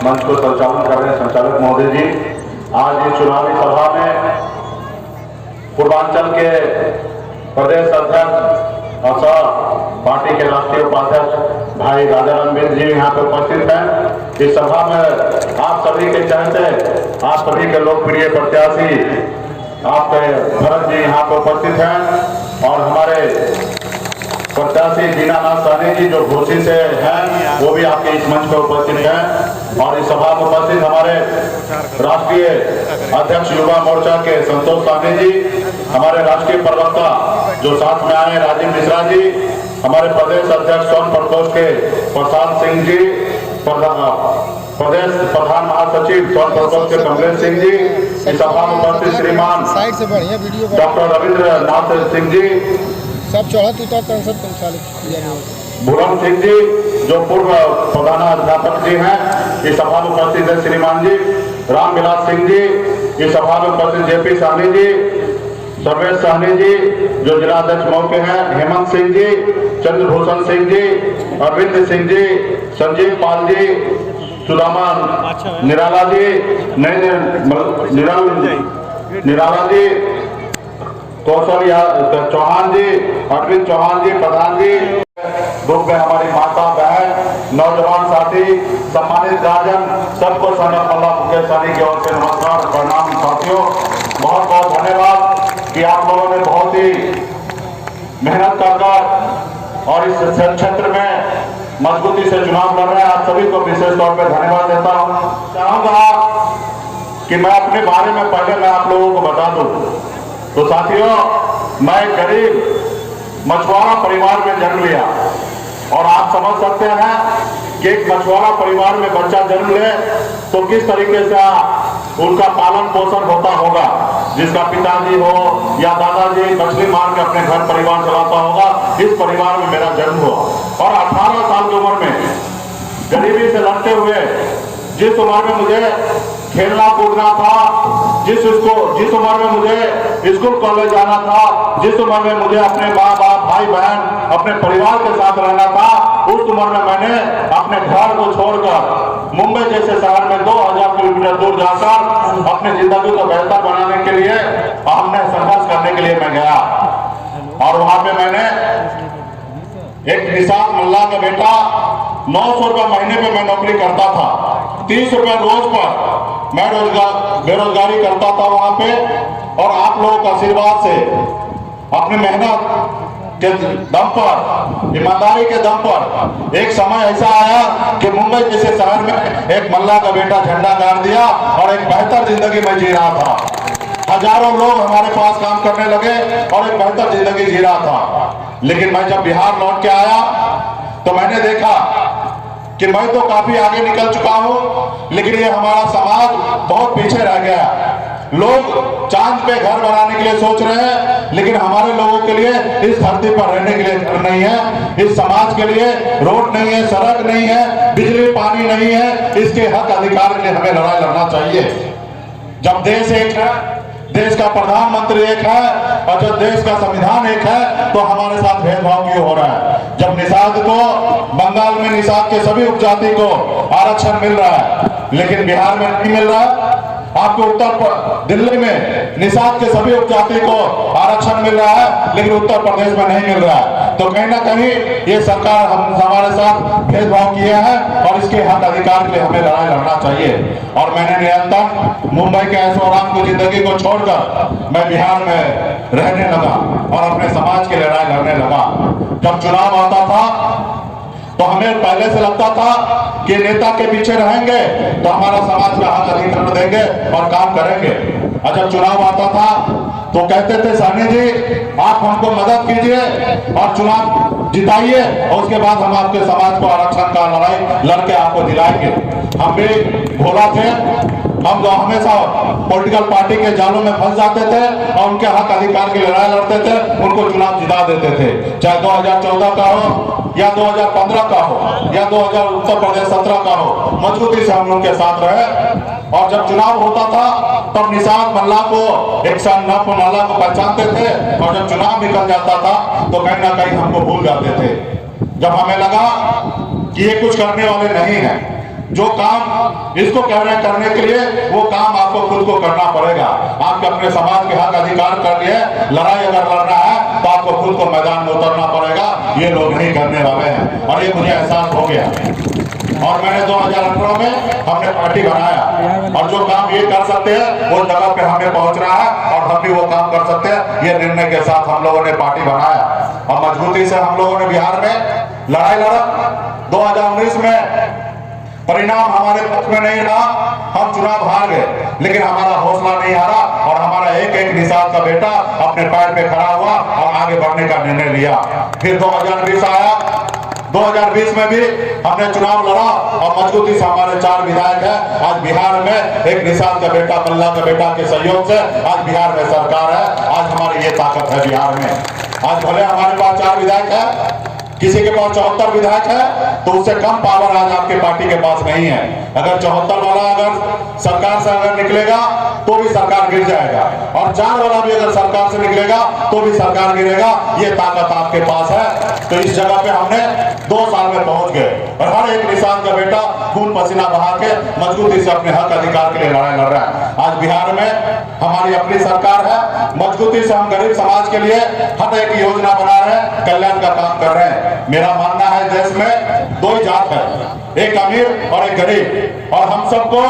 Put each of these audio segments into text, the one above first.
मंच को संचालन कर रहे हैं संचालक महोदय जी। आज ये चुनावी सभा में पूर्वांचल के प्रदेश अध्यक्ष और पार्टी के राष्ट्रीय उपाध्यक्ष भाई राजा रणबीर जी यहाँ पे उपस्थित हैं। इस सभा में आप सभी के चहते, आप सभी के लोकप्रिय प्रत्याशी आपके भरत जी यहाँ पे उपस्थित हैं और हमारे प्रत्याशी दीनानाथ सहनी जी जो घोसी से हैं वो भी आपके इस मंच पर उपस्थित हैं। और इस सभा में उपस्थित हमारे राष्ट्रीय अध्यक्ष युवा मोर्चा के संतोष सहनी जी, हमारे राष्ट्रीय प्रवक्ता जो साथ में आए राजीव मिश्रा जी, हमारे प्रदेश अध्यक्ष सोन प्रकोष्ठ के प्रसाद सिंह जी, प्रदेश प्रधान महासचिव सोन प्रकोष्ठ के कमलेश सिंह जी, इस सभा में उपस्थित श्रीमान डॉक्टर रविंद्र नाथ सिंह जी, सब चढ़त उतर संचालित भूरम सिंह जी जो पूर्व प्रधानाध्यापक जी हैं, इस सभा में उपस्थित है श्रीमान जी राम विलास सिंह जी, इस सभा में उपस्थित जेपी सहनी जी, सर्वेश सहनी जी जो जिलाध्यक्ष मऊ के हैं, हेमंत सिंह जी, चंद्रभूषण सिंह जी, अरविंद सिंह जी, संजीव पाल जी, सुदामा निराला जी, निराला जी, कौशल चौहान जी, अरविंद चौहान जी, प्रधान जी, ग्रुप में हमारी माता बहन नौजवान साथी सम्मानित गार्जियन सबको सनत अल्लाह मुकेश सहनी की ओर से नमस्कार प्रणाम। साथियों बहुत बहुत धन्यवाद कि आप लोगों ने बहुत ही मेहनत कर और इस क्षेत्र में मजबूती से चुनाव लड़ रहे हैं। आप सभी को विशेष तौर पर धन्यवाद देता हूँ। चाहूंगा कि मैं अपने बारे में पहले मैं आप लोगों को बता दूं। तो साथियों मैं गरीब मछुआरा परिवार में जन्म लिया और आप समझ सकते हैं कि एक मछुआरा परिवार में बच्चा जन्म ले तो किस तरीके से उनका पालन पोषण होता होगा, जिसका पिताजी हो या दादाजी मछली मार के अपने घर परिवार चलाता होगा। इस परिवार में मेरा जन्म हुआ और 18 साल की उम्र में गरीबी से लड़ते हुए जिस उम्र में मुझे खेलना कूदना था, जिस उम्र में मुझे स्कूल कॉलेज जाना था, जिस उम्र में मुझे अपने माँ बाप भाई बहन अपने परिवार के साथ रहना था, उस उम्र में मैंने अपने घर को छोड़कर मुंबई जैसे शहर में 2000 किलोमीटर दूर जाकर अपनी जिंदगी को बेहतर बनाने के लिए हमने संघर्ष करने के लिए मैं गया। और वहां पे मैंने एक निशात मल्ला का बेटा 900 रुपये महीने पे मैं नौकरी करता था, 30 रुपये रोज पर मैं बेरोजगारी करता था वहां पे। और आप लोगों के आशीर्वाद से अपनी मेहनत के दम पर, ईमानदारी के दम पर एक समय ऐसा आया कि मुंबई जैसे शहर में एक मल्ला का बेटा झंडा गाड़ दिया और एक बेहतर जिंदगी में जी रहा था। हजारों लोग हमारे पास काम करने लगे और एक बेहतर जिंदगी जी रहा था। लेकिन मैं जब बिहार लौट के आया तो मैंने देखा कि मैं तो काफी आगे निकल चुका हूं, लेकिन ये हमारा समाज बहुत पीछे रह गया। लोग चांद पे घर बनाने के लिए सोच रहे हैं, लेकिन हमारे लोगों के लिए इस धरती पर रहने के लिए घर नहीं है, इस समाज के लिए रोड नहीं है, सड़क नहीं है, बिजली पानी नहीं है। इसके हक अधिकार के लिए हमें लड़ाई लड़ना चाहिए। जब देश एक है, देश का प्रधानमंत्री एक है और जब देश का संविधान एक है, तो हमारे साथ भेदभाव क्यों हो रहा है? जब निषाद को बंगाल में निषाद के सभी उपजाति को आरक्षण मिल रहा है, लेकिन बिहार में नहीं मिल रहा है। आपको दिल्ली में निषाद के सभी उपजाति को आरक्षण मिल रहा है, लेकिन उत्तर प्रदेश में नहीं मिल रहा है। तो कहीं ना कहीं ये सरकार हमारे साथ भेदभाव किया है और इसके हक अधिकार के लिए हमें लड़ाई लड़ना चाहिए। और मैंने निरंतर मुंबई के ऐशोआराम की जिंदगी को छोड़कर मैं बिहार में रहने लगा और अपने समाज की लड़ाई लड़ने लगा। जब चुनाव आता था तो हमें पहले से लगता था कि नेता के पीछे रहेंगे तो हमारा समाज का हक अधिकार देंगे और काम करेंगे। और जब चुनाव आता था तो कहते थे सहनी जी आप हमको मदद कीजिए और चुनाव जिताइए और उसके बाद हम आपके समाज को आरक्षण का लड़ाई लड़के आपको दिलाएंगे। हम भी भोला थे, हम जो हमेशा पॉलिटिकल पार्टी के जालों में फंस जाते थे और उनके हक अधिकार की लड़ाई लड़ते थे, उनको चुनाव जिता देते थे। चाहे 2014 का हो या 2015 का हो या 2000 उत्तर प्रदेश 17 का हो, मजबूती से हम उनके साथ रहे। और जब चुनाव होता था तब निषाद मल्ला को एक सन्नाप मल्ला को पहचानते थे और जब चुनाव निकल जाता था तो कहीं ना कहीं हमको भूल जाते थे। जब हमें लगा कि ये कुछ करने वाले नहीं है, जो काम इसको कह रहे हैं करने के लिए, वो काम आपको खुद को करना पड़ेगा। आपके अपने समाज के हक अधिकार कर लिए लड़ाई अगर लड़ना है तो आपको खुद को मैदान में उतरना पड़ेगा। ये लोग नहीं करने वाले हैं और ये मुझे एहसास हो गया। और मैंने 2018 में हमने पार्टी बनाया और जो काम ये कर सकते हैं वो जगह पे हमें पहुंचना है और हम भी वो काम कर सकते हैं। ये निर्णय के साथ हम लोगों ने पार्टी बनाया और मजबूती से हम लोगों ने बिहार में लड़ाई लड़ा। 2019 में परिणाम हमारे पक्ष में नहीं रहा, हम चुनाव हार गए, लेकिन हमारा हौसला नहीं हारा और हमारा एक एक निषाद का बेटा अपने पैर पे खड़ा हुआ और आगे बढ़ने का निर्णय लिया। फिर 2020 आया, 2020 में भी हमने चुनाव लड़ा और मजबूती से हमारे 4 विधायक हैं। आज बिहार में एक निषाद का बेटा, मल्ला का बेटा के सहयोग से आज बिहार में सरकार है। आज हमारी ये ताकत है बिहार में। आज भले हमारे पास 4 विधायक है, किसी के पास 74 विधायक है, तो उससे कम पावर आज आपके पार्टी के पास नहीं है। अगर 74 वाला अगर सरकार से अगर निकलेगा तो भी सरकार गिर जाएगा और 4 वाला भी अगर सरकार से निकलेगा तो भी सरकार गिरेगा। ये ताकत आपके पास है। तो इस जगह पे हमने 2 साल में पहुंच गए और हर एक निषाद का बेटा खून पसीना बहा के मजबूती से अपने हक अधिकार के लिए लड़ाई लड़ रहा है। आज बिहार में हमारी अपनी सरकार है, मजबूती से हम गरीब समाज के लिए हर एक योजना बना रहे हैं, कल्याण का काम कर रहे हैं। मेरा मानना है देश में 2 ही जात है, एक अमीर और एक गरीब, और हम सबको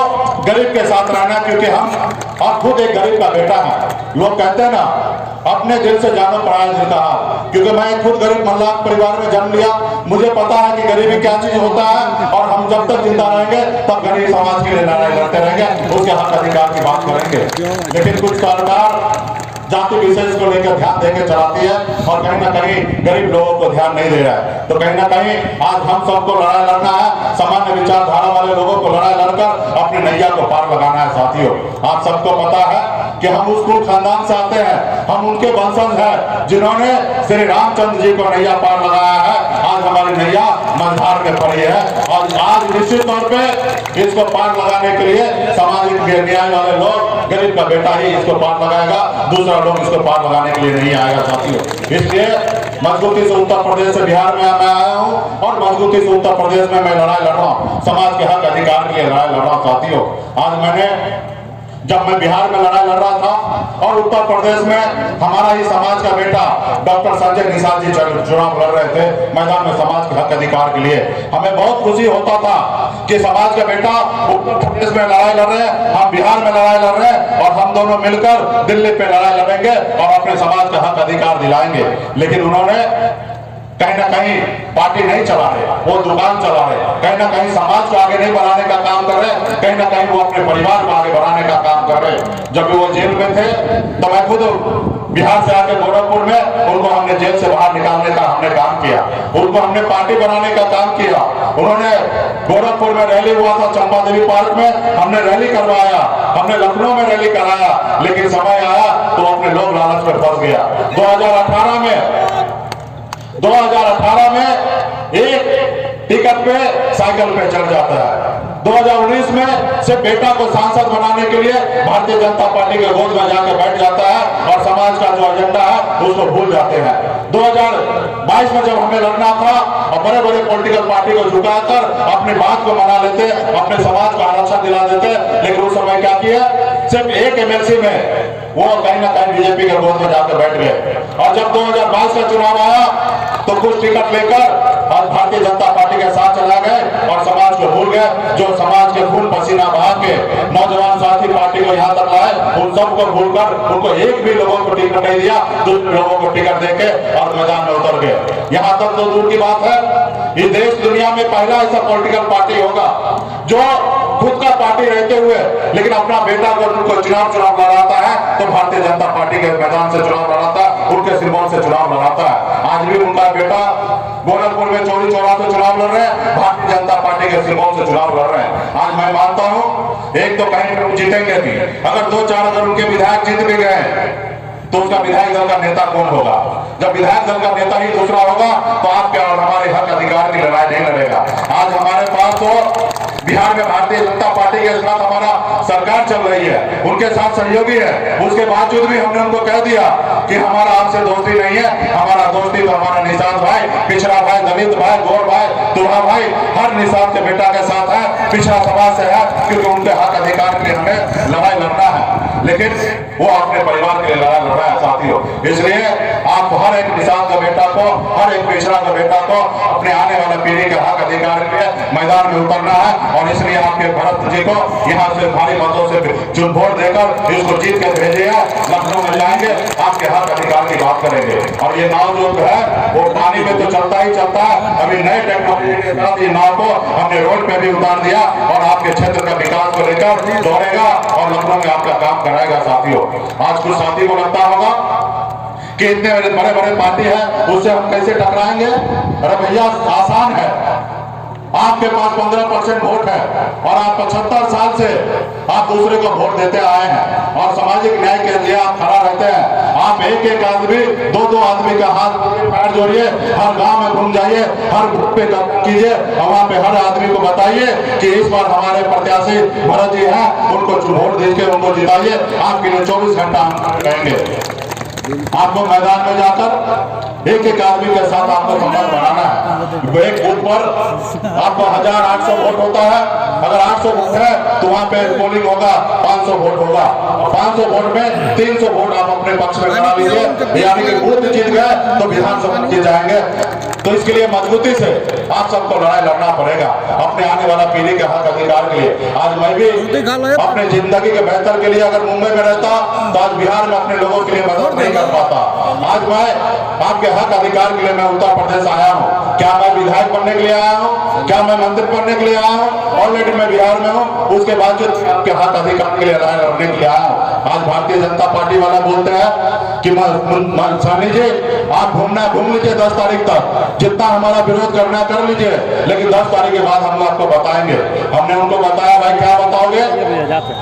गरीब के साथ रहना, क्योंकि हम और खुद एक गरीब का बेटा है। लोग कहते हैं ना, अपने दिल से जानो पराया दिल का हाल। क्योंकि मैं खुद गरीब मल्ला परिवार में जन्म लिया, मुझे पता है कि गरीबी क्या चीज होता है और हम जब तक जिंदा रहेंगे तब गरीब समाज के लिए लड़ाई लड़ते रहेंगे, उसके हक अधिकार की बात करेंगे। लेकिन कुछ सरकार जाति विशेष को लेकर ध्यान देकर चलाती है और कहीं ना कहीं गरीब लोगों को ध्यान नहीं दे रहा है। तो कहीं ना कहीं आज हम सबको लड़ाई लड़ना है, सामान्य विचारधारा वाले लोगों को लड़ाई लड़कर अपनी नैया को पार लगाना है। साथियों, आप सबको पता है कि हम उस कुल खानदान से आते हैं, हम उनके वंशज हैं जिन्होंने श्री रामचंद्र जी को नैया पार लगाया है। आज हमारी नैया मझधार में पड़ी है और आज निश्चित तौर पे इसको पार लगाने के लिए सामाजिक न्याय वाले लोग, गरीब का बेटा ही इसको पार लगाएगा, दूसरा लोग इसको पार लगाने के लिए नहीं आएगा। साथियों, इसलिए मजबूती से उत्तर प्रदेश से बिहार में मैं आया हूँ और मजबूती से उत्तर प्रदेश में मैं लड़ाई लड़ रहा हूँ, समाज के हक अधिकार के लिए लड़ाई लड़ रहा हूँ। साथियों, आज मैंने जब मैं बिहार में लड़ाई लड़ रहा था और उत्तर प्रदेश में हमारा ही समाज का बेटा डॉक्टर संजय निषाद जी चुनाव लड़ रहे थे मैदान में समाज के हक अधिकार के लिए, हमें बहुत खुशी होता था कि समाज का बेटा उत्तर प्रदेश में लड़ाई लड़ रहे हैं, हम बिहार में लड़ाई लड़ रहे हैं और हम दोनों मिलकर दिल्ली पे लड़ाई लड़ेंगे और अपने समाज का हक अधिकार दिलाएंगे। लेकिन उन्होंने कहीं ना कहीं पार्टी नहीं चला रहे, वो दुकान चला रहे, कहीं ना कहीं समाज को आगे नहीं बढ़ाने का काम कर रहे, कहीं ना कहीं वो अपने परिवार को आगे बढ़ाने का काम कर रहे। जब वो जेल में थे तो मैं खुद बिहार से आके गोरखपुर में उनको हमने जेल से बाहर निकालने का हमने काम किया, उनको हमने पार्टी बनाने का काम किया। उन्होंने गोरखपुर में रैली हुआ था, चंपा देवी पार्क में हमने रैली करवाया, हमने लखनऊ में रैली कराया, लेकिन समय आया तो अपने लोग लालच में फंस गया। 2018 में एक टिकट पे साइकिल पे चढ़ जाता है। 2019 में से बेटा को सांसद बनाने के लिए भारतीय जनता पार्टी के गोद में जाकर बैठ जाता है और समाज का जो एजेंडा है उसको भूल जाते हैं। 2022 में जब हमें लड़ना था और बड़े बड़े पॉलिटिकल पार्टी को झुकाकर अपनी बात को मना लेते, अपने समाज को आरक्षण दिला देते, लेकिन उस समय क्या किया, सिर्फ एक एमएलसी में वो कहीं ना कहीं बीजेपी के गोद में जाकर बैठ गए। और जब 2022 का चुनाव आया तो कुछ टिकट लेकर और भारतीय जनता पार्टी के साथ चला गए और समाज को भूल गए, जो समाज के खून पसीना बहा के नौजवान साथी पार्टी को यहाँ तक लाए, उन सबको भूलकर उनको एक भी लोगों को टिकट नहीं दिया, दूसरे लोगों को टिकट देके और मैदान में उतर गए। यहाँ तक तो दूर की बात है, ये देश दुनिया में पहला ऐसा पॉलिटिकल पार्टी होगा जो खुद का पार्टी रहते हुए लेकिन अपना बेटा अगर उनको चुनाव लड़ाता है तो भारतीय जनता पार्टी के मैदान से चुनाव लड़ाता है, उनके सिंबल से चुनाव लड़ाता है। आज भी उनका बेटा गोरखपुर में चौरी चौरा से चुनाव लड़ रहे हैं, भारतीय जनता पार्टी के सिंबल से चुनाव लड़ रहे हैं। आज मैं मानता हूं एक तो कहीं जीतेंगे भी, अगर 2-4 अगर उनके विधायक जीत भी गए तो उसका विधायक दल का नेता कौन होगा? जब विधायक दल का नेता ही दूसरा होगा तो आपके और हमारे हक अधिकार की लड़ाई नहीं लड़ेगा। आज हमारे पास तो बिहार में भारतीय जनता पार्टी के साथ हमारा सरकार चल रही है, उनके साथ सहयोगी है, उसके बावजूद भी हमने उनको कह दिया कि हमारा आपसे दोस्ती नहीं है। हमारा दोस्ती तो हमारा निषाद भाई, पिछड़ा भाई, दलित भाई, गौर भाई, तुल्हा भाई, हर निषाद के बेटा के साथ है, पिछड़ा समाज से है, क्योंकि उनके हक अधिकार के लिए हमें लड़ाई लड़ना है। लेकिन वो अपने परिवार के लिए लड़ाई लड़ रहा है साथियों। इसलिए आप हर एक निषाद का बेटा को, हर एक पिछड़ा का बेटा को अपने आने वाले पीढ़ी के हक अधिकार के लिए मैदान में उतरना है। और इसलिए आपके भरत जी को यहाँ से भारी मतों से चुन वोट देकर इसको जीत के भेजिए। लखनऊ में जाएंगे, आपके हक अधिकार की बात करेंगे। और ये नाव जो है वो पानी में तो चलता ही चलता है। अभी नए टेक्नोलॉजी के साथ ये नाव को हमने रोड पे भी उतार दिया और आपके क्षेत्र का विकास को लेकर दौड़ेगा और लखनऊ में आपका काम कराएगा साथियों। आज कुछ साथी को लगता होगा कि इतने बड़े बड़े पार्टी है, उससे हम कैसे टकराएंगे? अरे भैया आसान है। आपके पास 15% वोट है और आप 75 साल से आप दूसरे को वोट देते आए हैं और सामाजिक न्याय के लिए आप खड़ा रहते हैं। आप एक एक आदमी, दो आदमी का हाथ पैर जोड़िए, हर गांव में घूम जाइए, हर बूथ पे कीजिए और वहां पे हर आदमी को बताइए कि इस बार हमारे प्रत्याशी भरत जी हैं, उनको वोट देकर उनको जिताइए। आपके लिए 24 घंटा हम रहेंगे। आपको मैदान में जाकर एक एक आदमी के साथ आपको संपर्क बनाना है। एक बूथ पर आपको 1800 वोट होता है। अगर 800 वोट है तो वहां पे पोलिंग होगा, 500 वोट होगा। 500 वोट में 300 वोट आप अपने पक्ष में बना लीजिए, यानी कि बूथ जीत गए तो विधानसभा जीत जाएंगे। तो इसके लिए मजबूती से आप सबको लड़ाई लड़ना पड़ेगा अपने आने वाला पीढ़ी के हक अधिकार के लिए। आज मैं भी अपने जिंदगी के बेहतर के लिए अगर मुंबई में रहता तो आज बिहार में अपने लोगों के लिए मदद नहीं कर पाता। आज मैं आपके हक अधिकार के लिए मैं उत्तर प्रदेश आया हूँ। क्या मैं विधायक बनने के लिए आया हूँ? क्या मैं मंत्री बनने के लिए आया हूँ? ऑलरेडी मैं बिहार में हूँ, उसके बावजूद आपके हक अधिकार के लिए लड़ाई लड़ने के लिए आया हूँ। आज भारतीय जनता पार्टी वाला बोलते हैं कि सानी जी आप घूम लीजिए 10 तारीख तक, जितना हमारा विरोध करना कर लीजिए, लेकिन 10 तारीख के बाद हम आपको बताएंगे। हमने उनको बताया भाई क्या बताओगे?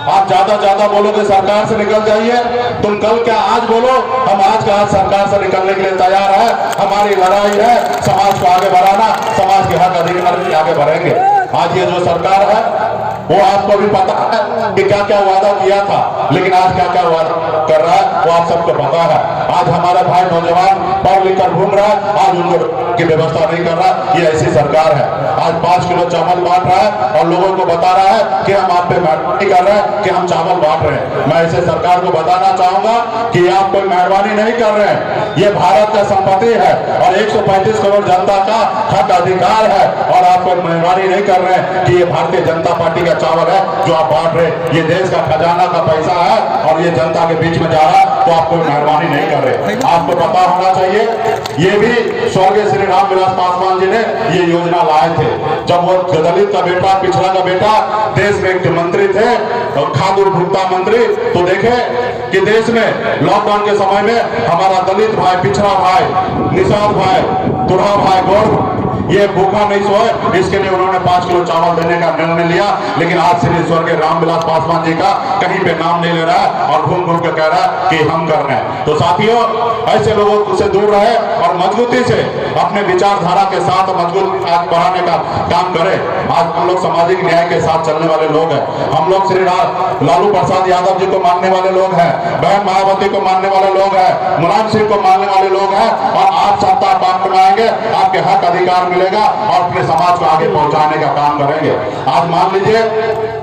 आप ज्यादा बोलोगे सरकार से निकल जाइए, तुम कल क्या आज बोलो, हम आज का आज सरकार से निकलने के लिए तैयार है। हमारी लड़ाई है समाज को आगे बढ़ाना, समाज के हक अधिकार के आगे बढ़ेंगे। आज ये जो सरकार है वो आपको भी पता है कि क्या क्या वादा किया था, लेकिन आज क्या क्या वादा कर रहा है वो आप सबको पता है। आज हमारा भाई नौजवान पढ़ लिख कर घूम रहा है, आज उनको की व्यवस्था नहीं कर रहा। ये ऐसी सरकार है। आज 5 किलो चावल बांट रहा है और लोगों को बता रहा है कि हम आप पे मेहरबानी कर रहे हैं कि हम चावल बांट रहे हैं। मैं ऐसे सरकार को बताना चाहूंगा कि आप कोई मेहरबानी नहीं कर रहे हैं, ये भारत का संपत्ति है और 135 करोड़ जनता का हक अधिकार है और आप कोई मेहरबानी नहीं कर रहे हैं कि ये भारतीय जनता पार्टी का चावल है जो आप बांट रहे। ये देश का खजाना का पैसा है और ये जनता के बीच में जा रहा है, तो आप कोई मेहरबानी नहीं कर रहे। आपको पता होना चाहिए ये भी स्वर्गीय श्री रामविलास पासवान जी ने ये योजना लाए थे जब वो दलित का बेटा, पिछड़ा का बेटा देश में एक मंत्री थे और खाद्य उपभोक्ता मंत्री। तो देखे कि देश में लॉकडाउन के समय में हमारा दलित भाई, पिछड़ा भाई, निषाद भाई, तुल्हा भाई, गौर ये भूखा नहीं सोए, इसके लिए उन्होंने 5 किलो चावल देने का निर्णय लिया। लेकिन आज श्री स्वर्गीय रामविलास पासवान जी का कहीं पे नाम नहीं ले रहा है और घूम के कह रहा है कि हम कर रहे हैं। तो साथियों ऐसे लोगों से दूर रहे और मजबूती से अपने विचारधारा के साथ मजबूत आगे बढ़ाने का काम करें। आज हम लोग सामाजिक न्याय के साथ चलने वाले लोग हैं। हम लोग श्री लालू प्रसाद यादव जी को मानने वाले लोग हैं, बहन मायावती को मानने वाले लोग हैं, मुलायम सिंह को मानने वाले लोग हैं और आप सत्ता काम बनाएंगे, आपके हक अधिकार मिलेगा और अपने समाज को आगे पहुंचाने का काम करेंगे। आज मान लीजिए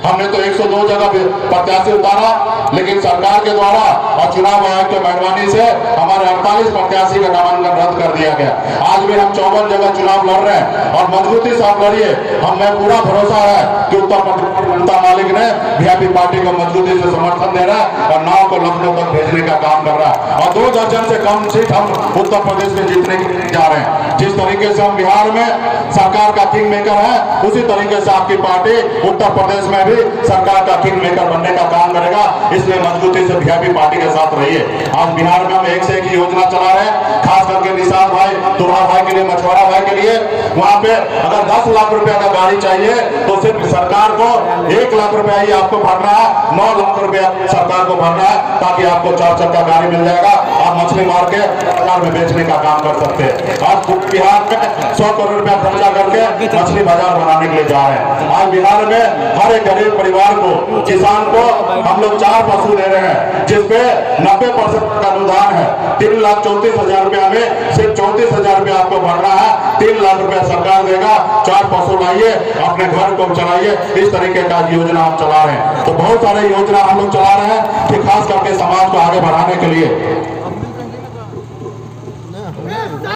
हमने तो 102 जगह प्रत्याशी उतारा, लेकिन सरकार के द्वारा और चुनाव आयोग की मेहरबानी से हमारे 48 प्रत्याशी का नामांकन रद्द कर दिया गया। आज भी हम 54 जगह चुनाव लड़ रहे हैं और मजबूती से आप लड़िए। हमें पूरा भरोसा है कि उत्तर प्रदेश जनता मालिक ने वीआईपी पार्टी को मजबूती से समर्थन दे रहा है और नाव को लखनऊ तक भेजने का काम कर रहा है और 2 दर्जन से कम सीट हम उत्तर प्रदेश में जीतने के लिए जा रहे हैं। जिस तरीके से हम बिहार में सरकार का किंग मेकर है, उसी तरीके से आपकी पार्टी उत्तर प्रदेश में भी भी सरकार का किंग मेकर बनने का काम करेगा। इसलिए मजबूती से वीआईपी पार्टी के साथ रहिए। आज बिहार में हम एक से एक योजना चला रहे हैं, खास करके निषाद भाई, दुल्हा भाई के लिए, मछुआरा भाई के लिए। वहां पे अगर 10 लाख रुपया का गाड़ी चाहिए तो सिर्फ सरकार को 1 लाख रुपया ही आपको भरना है, 9 लाख रुपया सरकार को भरना है, ताकि आपको 4 चक्का गाड़ी मिल जाएगा। आप मछली मार के बाजार में बेचने का काम कर सकते हैं। आज बिहार में 100 करोड़ रुपया खर्चा करके मछली बाजार बनाने के लिए जा रहे हैं। आज बिहार में हर एक गरीब परिवार को, किसान को हम लोग 4 पशु दे रहे हैं, जिसपे 90% का अनुदान है। 3,34,000 रुपया में सिर्फ 34,000 रुपया आपको भरना है, 3 लाख रुपया सरकार देगा। 4 पशु लाइए, अपने घर को चलाइए। इस तरीके का योजना हम चला रहे हैं। तो बहुत सारे योजना हम लोग चला रहे हैं कि खास करके समाज को आगे बढ़ाने के लिए।